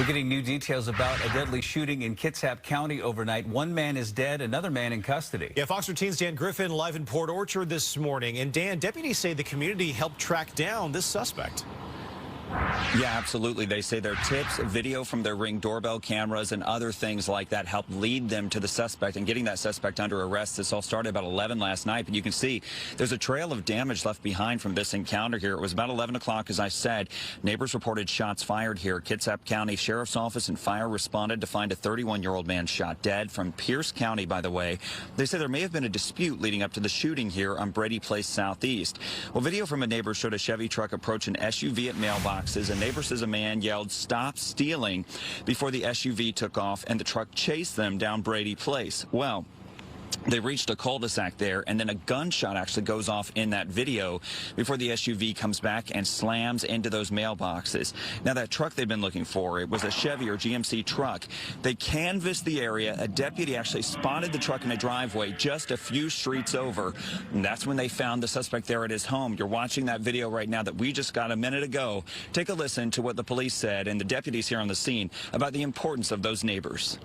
We're getting new details about a deadly shooting in Kitsap County overnight. One man is dead, another man in custody. Yeah, Fox 13's Dan Griffin live in Port Orchard this morning. And Dan, deputies say the community helped track down this suspect. Yeah, absolutely. They say their tips, video from their Ring doorbell cameras, and other things like that helped lead them to the suspect and getting that suspect under arrest. This all started about 11 last night, but you can see there's a trail of damage left behind from this encounter here. It was about 11 o'clock, as I said. Neighbors reported shots fired here. Kitsap County Sheriff's Office and fire responded to find a 31-year-old man shot dead from Pierce County, by the way. They say there may have been a dispute leading up to the shooting here on Brady Place Southeast. Well, video from a neighbor showed a Chevy truck approach an SUV at mailboxes. A neighbor says a man yelled, "Stop stealing," before the SUV took off and the truck chased them down Brady Place. Well, they reached a cul-de-sac there, and then a gunshot actually goes off in that video before the SUV comes back and slams into those mailboxes. Now, that truck they've been looking for, it was a Chevy or GMC truck. They canvassed the area. A deputy actually spotted the truck in a driveway just a few streets over, and that's when they found the suspect there at his home. You're watching that video right now that we just got a minute ago. Take a listen to what the police said and the deputies here on the scene about the importance of those neighbors.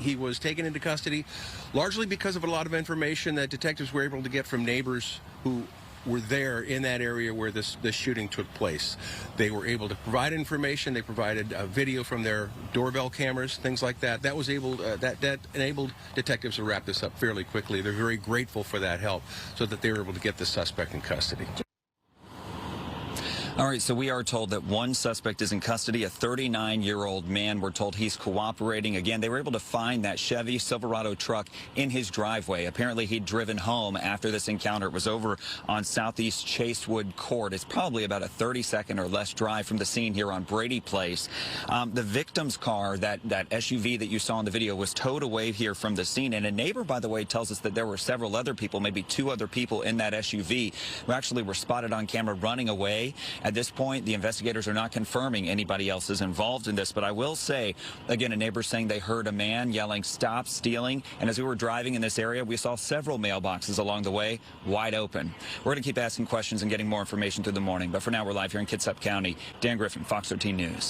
He was taken into custody largely because of a lot of information that detectives were able to get from neighbors who were there in that area where this shooting took place. They were able to provide information. They provided video from their doorbell cameras, things like that. That was able that enabled detectives to wrap this up fairly quickly. They're very grateful for that help so that they were able to get the suspect in custody. All right, so we are told that one suspect is in custody, a 39-year-old man. We're told he's cooperating. Again, they were able to find that Chevy Silverado truck in his driveway. Apparently, he'd driven home after this encounter. It was over on Southeast Chasewood Court. It's probably about a 30-second or less drive from the scene here on Brady Place. The victim's car, that SUV that you saw in the video, was towed away here from the scene. And a neighbor, by the way, tells us that there were several other people, maybe two other people in that SUV who actually were spotted on camera running away. At this point, the investigators are not confirming anybody else is involved in this, but I will say, again, a neighbor saying they heard a man yelling, "Stop stealing," and as we were driving in this area, we saw several mailboxes along the way wide open. We're going to keep asking questions and getting more information through the morning, but for now, we're live here in Kitsap County. Dan Griffin, Fox 13 News.